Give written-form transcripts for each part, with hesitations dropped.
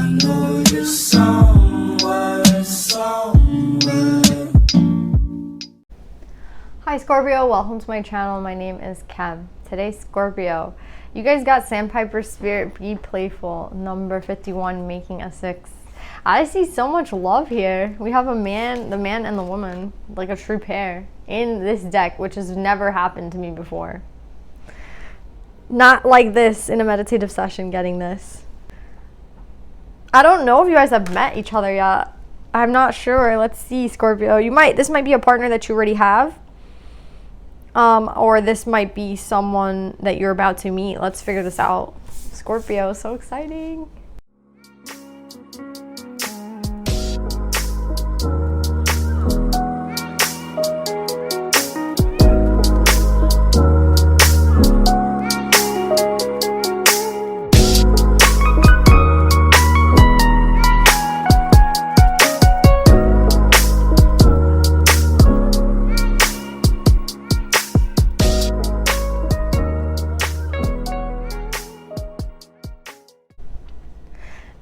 know you're somewhere, somewhere. Hi Scorpio, welcome to my channel. My name is Kem. Today, Scorpio, you guys got Sandpiper Spirit, Be Playful, number 51, making a 6. I see so much love here. We have the man and the woman, like a true pair in this deck, which has never happened to me before. Not like this in a meditative session, getting this. I don't know if you guys have met each other yet. I'm not sure. Let's see, Scorpio. This might be a partner that you already have. Or this might be someone that you're about to meet. Let's figure this out. Scorpio, so exciting.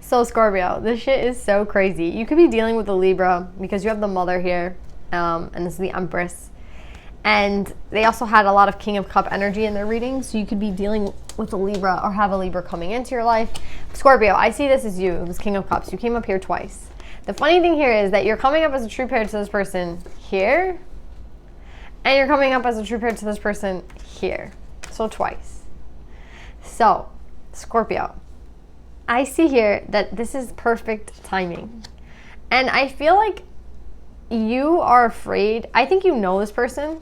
So Scorpio, this shit is so crazy. You could be dealing with a Libra because you have the mother here, and this is the Empress. And they also had a lot of King of Cup energy in their reading, so you could be dealing with a Libra or have a Libra coming into your life. Scorpio, I see this as you. It was King of Cups. You came up here twice. The funny thing here is that you're coming up as a true pair to this person here, and you're coming up as a true pair to this person here. So twice. So, Scorpio, I see here that this is perfect timing. And I feel like you are afraid. I think you know this person.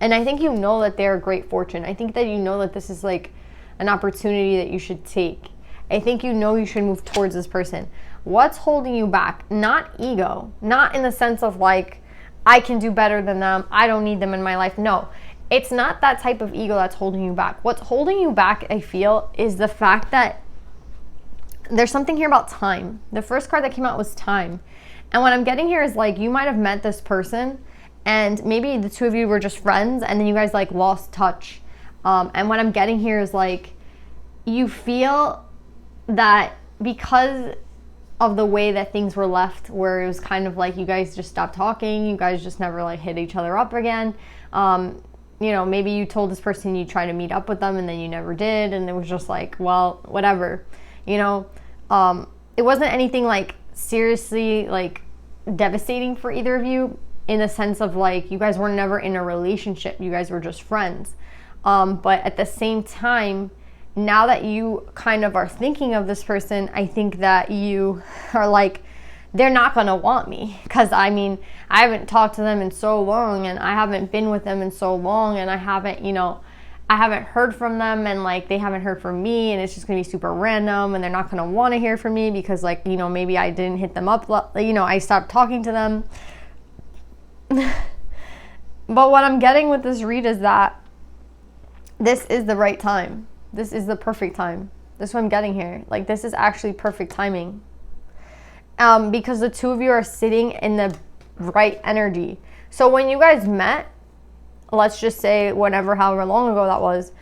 And I think you know that they're a great fortune. I think that you know that this is like an opportunity that you should take. I think you know you should move towards this person. What's holding you back? Not ego. Not in the sense of like, I can do better than them. I don't need them in my life. No. It's not that type of ego that's holding you back. What's holding you back, I feel, is the fact that there's something here about time. The first card that came out was time. And what I'm getting here is like you might have met this person and maybe the two of you were just friends and then you guys like lost touch. And what I'm getting here is like you feel that because of the way that things were left, where it was kind of like you guys just stopped talking, you guys just never like hit each other up again. You know, maybe you told this person you try to meet up with them and then you never did, and it was just like, well, whatever. You know, it wasn't anything like seriously like devastating for either of you in the sense of like you guys were never in a relationship. You guys were just friends. But at the same time, now that you kind of are thinking of this person, I think that you are like, they're not going to want me. Because I mean, I haven't talked to them in so long and I haven't been with them in so long and I haven't, you know, I haven't heard from them and like they haven't heard from me and it's just gonna be super random and they're not gonna want to hear from me because like, you know, maybe I didn't hit them up, you know, I stopped talking to them. But what I'm getting with this read is that this is the right time. This is the perfect time. This is what I'm getting here. Like this is actually perfect timing. Because the two of you are sitting in the right energy. So when you guys met, let's just say whenever, however long ago that was,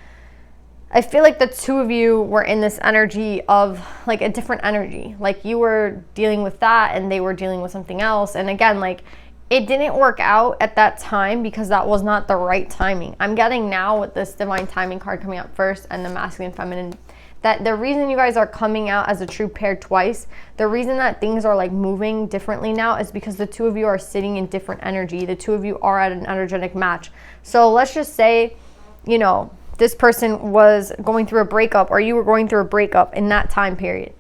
I feel like the two of you were in this energy of like a different energy. Like you were dealing with that and they were dealing with something else. And again, like it didn't work out at that time because that was not the right timing. I'm getting now with this divine timing card coming up first and the masculine feminine, that the reason you guys are coming out as a true pair twice, the reason that things are like moving differently now is because the two of you are sitting in different energy. The two of you are at an energetic match. So let's just say, you know, this person was going through a breakup or you were going through a breakup in that time period.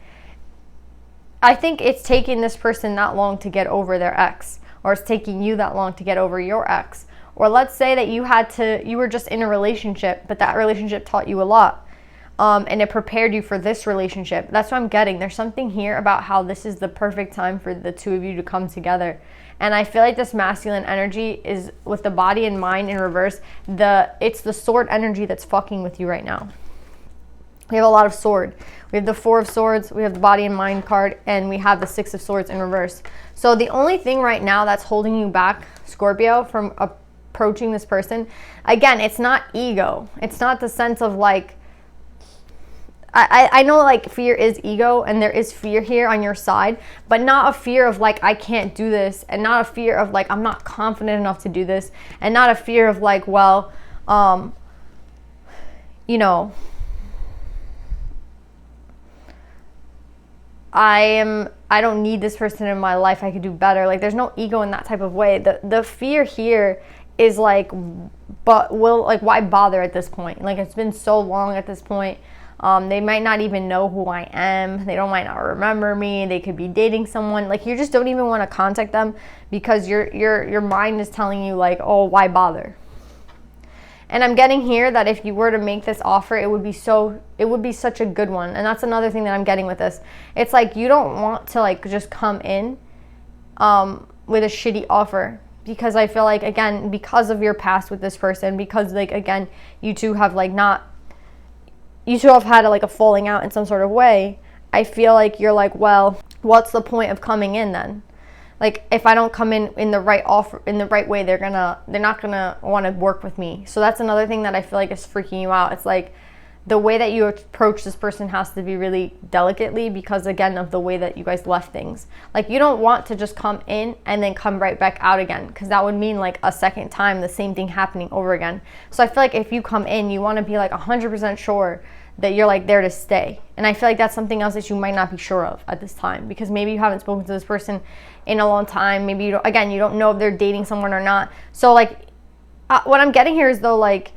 I think it's taking this person that long to get over their ex, or it's taking you that long to get over your ex. Or let's say that you were just in a relationship, but that relationship taught you a lot. And it prepared you for this relationship. That's what I'm getting. There's something here about how this is the perfect time for the two of you to come together. And I feel like this masculine energy is with the body and mind in reverse. It's the sword energy that's fucking with you right now. We have a lot of sword. We have the 4 of swords, we have the body and mind card, and we have the 6 of swords in reverse. So the only thing right now that's holding you back, Scorpio, from approaching this person, again, it's not ego. It's not the sense of like, I know like fear is ego, and there is fear here on your side, but not a fear of like I can't do this, and not a fear of like I'm not confident enough to do this, and not a fear of like, well, you know, I don't need this person in my life, I could do better. Like there's no ego in that type of way. The fear here is like, but why bother at this point? Like it's been so long at this point. They might not even know who I am. They might not remember me. They could be dating someone. Like you just don't even want to contact them because your mind is telling you like, oh, why bother? And I'm getting here that if you were to make this offer, it would be such a good one. And that's another thing that I'm getting with this. It's like you don't want to like just come in with a shitty offer, because I feel like, again, because of your past with this person, because like again, you two have had like a falling out in some sort of way. I feel like you're like, well, what's the point of coming in then? Like if I don't come in the right offer, in the right way, they're not gonna want to work with me. So that's another thing that I feel like is freaking you out. It's like the way that you approach this person has to be really delicately, because again of the way that you guys left things. Like you don't want to just come in and then come right back out again, because that would mean like a second time the same thing happening over again. So I feel like if you come in, you want to be like 100% sure that you're like there to stay. And I feel like that's something else that you might not be sure of at this time, because maybe you haven't spoken to this person in a long time. Maybe you don't know if they're dating someone or not. So like what I'm getting here is though, like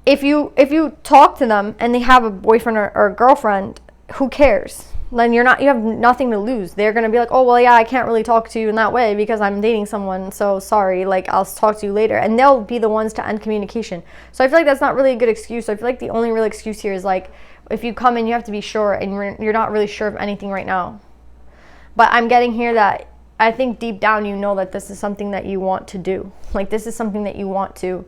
if you talk to them and they have a boyfriend or a girlfriend, who cares? Then you have nothing to lose. They're gonna be like, oh well, yeah, I can't really talk to you in that way because I'm dating someone, so sorry, like I'll talk to you later. And they'll be the ones to end communication. So I feel like that's not really a good excuse. I feel like the only real excuse here is like, if you come in, you have to be sure, and you're not really sure of anything right now. But I'm getting here that I think deep down you know that this is something that you want to do. Like this is something that you want to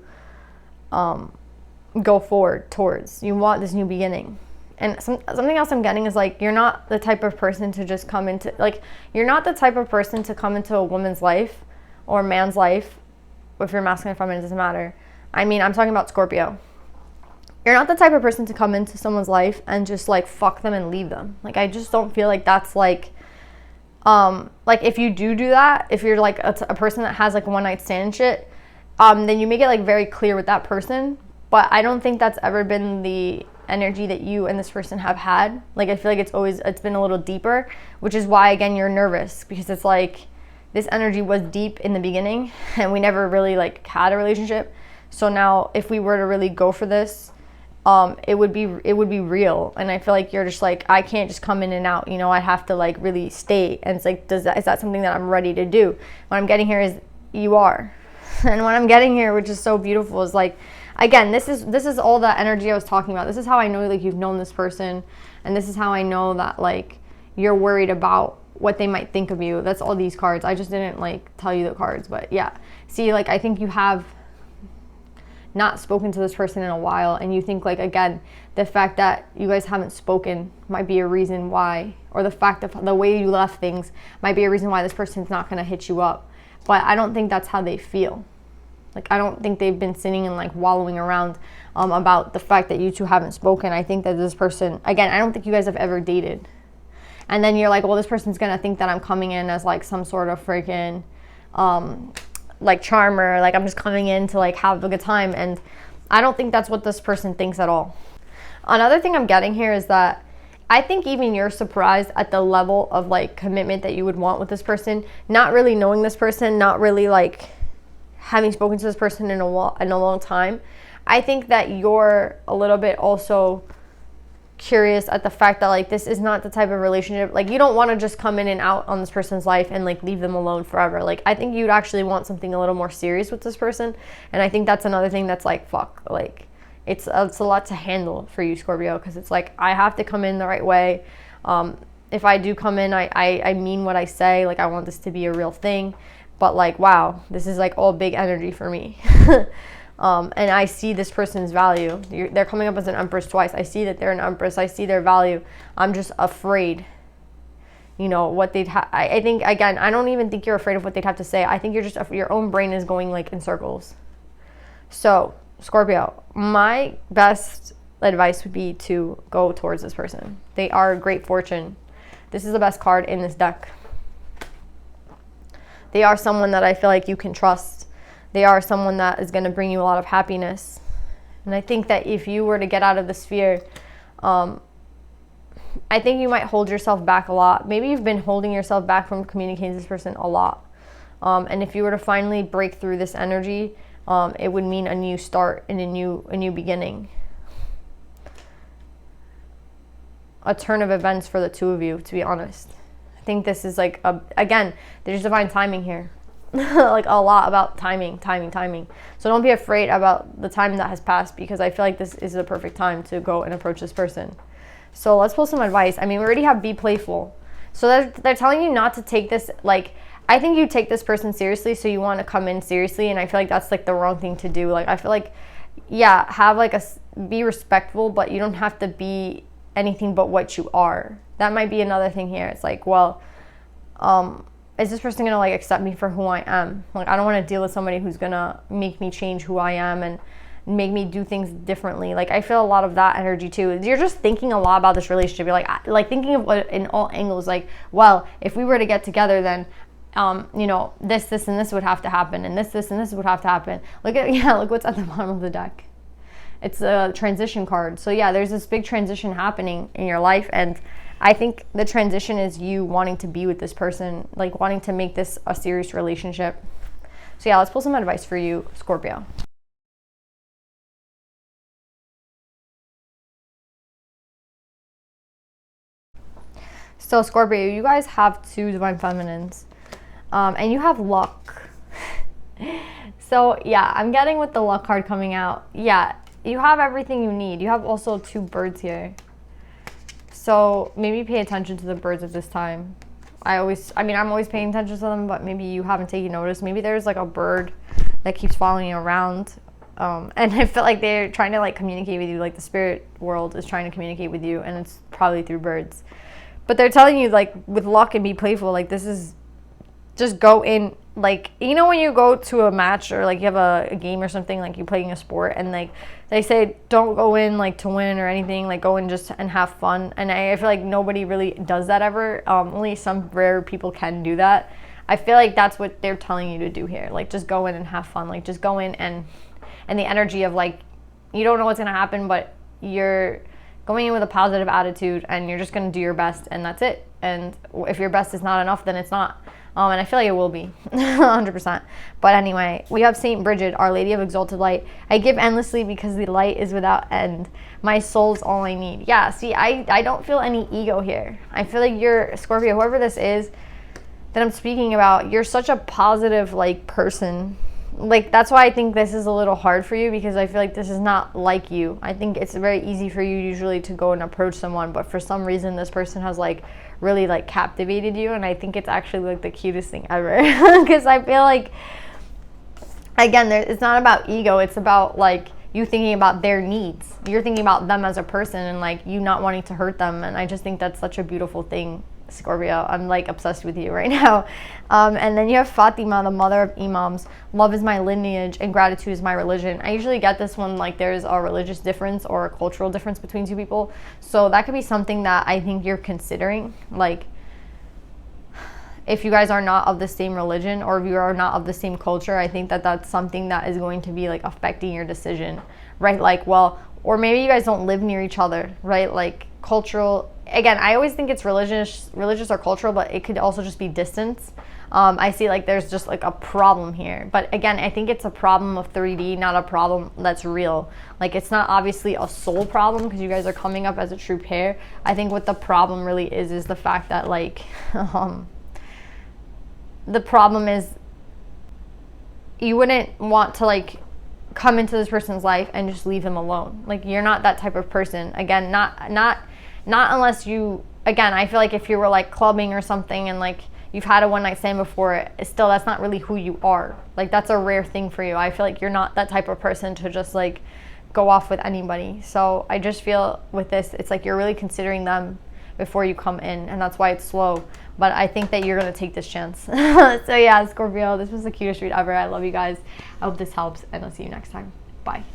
go forward towards. You want this new beginning. And something else I'm getting is like, you're not the type of person to just come into, like, you're not the type of person to come into a woman's life or a man's life. If you're masculine or feminine, it doesn't matter. I mean, I'm talking about Scorpio. You're not the type of person to come into someone's life and just like fuck them and leave them. Like, I just don't feel like that's like if you do that, if you're like a person that has like a one night stand shit, then you make it like very clear with that person. But I don't think that's ever been the energy that you and this person have had. Like I feel like it's been a little deeper, which is why again you're nervous, because it's like this energy was deep in the beginning and we never really like had a relationship. So now if we were to really go for this, it would be real. And I feel like you're just like, I can't just come in and out, you know, I have to like really stay. And it's like, is that something that I'm ready to do? What I'm getting here is you are. And what I'm getting here, which is so beautiful, is like, again, this is all that energy I was talking about. This is how I know like you've known this person, and this is how I know that like you're worried about what they might think of you. That's all these cards. I just didn't like tell you the cards, but yeah. See, like I think you have not spoken to this person in a while, and you think like, again, the fact that you guys haven't spoken might be a reason why, or the fact that the way you left things might be a reason why this person's not going to hit you up. But I don't think that's how they feel. Like, I don't think they've been sitting and like wallowing around about the fact that you two haven't spoken. I think that this person, again, I don't think you guys have ever dated. And then you're like, well, this person's going to think that I'm coming in as like some sort of freaking like charmer. Like I'm just coming in to like have a good time. And I don't think that's what this person thinks at all. Another thing I'm getting here is that I think even you're surprised at the level of like commitment that you would want with this person. Not really knowing this person, not really like having spoken to this person in a long time. I think that you're a little bit also curious at the fact that like this is not the type of relationship, like you don't want to just come in and out on this person's life and like leave them alone forever. Like I think you'd actually want something a little more serious with this person. And I think that's another thing that's like, fuck, like it's a lot to handle for you, Scorpio, because it's like I have to come in the right way. If I do come in, I mean what I say. Like I want this to be a real thing. But like, wow, this is like all big energy for me. And I see this person's value. They're coming up as an Empress twice. I see that they're an Empress. I see their value. I'm just afraid, you know, what they'd have. I think, again, I don't even think you're afraid of what they'd have to say. I think you're just, your own brain is going like in circles. So, Scorpio, my best advice would be to go towards this person. They are great fortune. This is the best card in this deck. They are someone that I feel like you can trust. They are someone that is going to bring you a lot of happiness. And I think that if you were to get out of the sphere, I think you might hold yourself back a lot. Maybe you've been holding yourself back from communicating to this person a lot. And if you were to finally break through this energy, it would mean a new start and a new beginning. A turn of events for the two of you, to be honest. I think this is like, again, there's divine timing here. Like a lot about timing. So don't be afraid about the time that has passed, because I feel like this is the perfect time to go and approach this person. So let's pull some advice. I mean, we already have be playful. So they're telling you not to take this, like, I think you take this person seriously, so you want to come in seriously, and I feel like that's like the wrong thing to do. Like, I feel like, yeah, have like be respectful, but you don't have to be anything but what you are. That might be another thing here. It's like, well, is this person gonna like accept me for who I am? Like, I don't want to deal with somebody who's gonna make me change who I am and make me do things differently. Like, I feel a lot of that energy too. You're just thinking a lot about this relationship. You're like thinking of what in all angles. Like, well, if we were to get together, then you know, this and this would have to happen, and this and this would have to happen. Look what's at the bottom of the deck. It's a transition card. So yeah, there's this big transition happening in your life, and I think the transition is you wanting to be with this person, like wanting to make this a serious relationship. So yeah, let's pull some advice for you, Scorpio. So Scorpio, you guys have two divine feminines. And you have luck. So yeah, I'm getting with the luck card coming out. Yeah, you have everything you need. You have also two birds here. So maybe pay attention to the birds at this time. I'm always paying attention to them, but maybe you haven't taken notice. Maybe there's like a bird that keeps following you around. And I feel like they're trying to like communicate with you. Like the spirit world is trying to communicate with you, and it's probably through birds. But they're telling you, like, with luck and be playful, like this is, just go in, like, you know when you go to a match or like you have a game or something, like you're playing a sport, and like they say don't go in like to win or anything, like go in just and have fun. And I feel like nobody really does that ever. Only some rare people can do that. I feel like that's what they're telling you to do here. Like, just go in and have fun. Like, just go in and the energy of like, you don't know what's gonna happen, but you're going in with a positive attitude, and you're just gonna do your best, and that's it. And if your best is not enough, then it's not. And I feel like it will be 100%. But anyway, we have Saint Bridget, Our Lady of Exalted Light. I give endlessly because the light is without end. My soul's all I need. Yeah, see, I don't feel any ego here. I feel like you're, Scorpio, whoever this is that I'm speaking about, you're such a positive, like, person. Like, that's why I think this is a little hard for you, because I feel like this is not like you. I think it's very easy for you usually to go and approach someone, but for some reason this person has like really like captivated you, and I think it's actually like the cutest thing ever. Because I feel like, again, it's not about ego, it's about like you thinking about their needs. You're thinking about them as a person, and like you not wanting to hurt them, and I just think that's such a beautiful thing, Scorpio. I'm like obsessed with you right now. And then you have Fatima, the mother of imams. Love is my lineage and gratitude is my religion. I usually get this one like there's a religious difference or a cultural difference between two people, so that could be something that I think you're considering. Like, if you guys are not of the same religion, or if you are not of the same culture, I think that that's something that is going to be like affecting your decision, right? Like, well, or maybe you guys don't live near each other, right? Like cultural, again, I always think it's religious or cultural, but it could also just be distance. I see like there's just like a problem here, but again, I think it's a problem of 3D, not a problem that's real. Like, it's not obviously a soul problem, because you guys are coming up as a true pair. I think what the problem really is the fact that like the problem is you wouldn't want to like come into this person's life and just leave them alone. Like, you're not that type of person. Again, not unless you, again, I feel like if you were like clubbing or something and like you've had a one night stand before, still that's not really who you are. Like, that's a rare thing for you. I feel like you're not that type of person to just like go off with anybody. So I just feel with this, it's like you're really considering them before you come in, and that's why it's slow. But I think that you're going to take this chance. So yeah, Scorpio, this was the cutest read ever. I love you guys. I hope this helps, and I'll see you next time. Bye.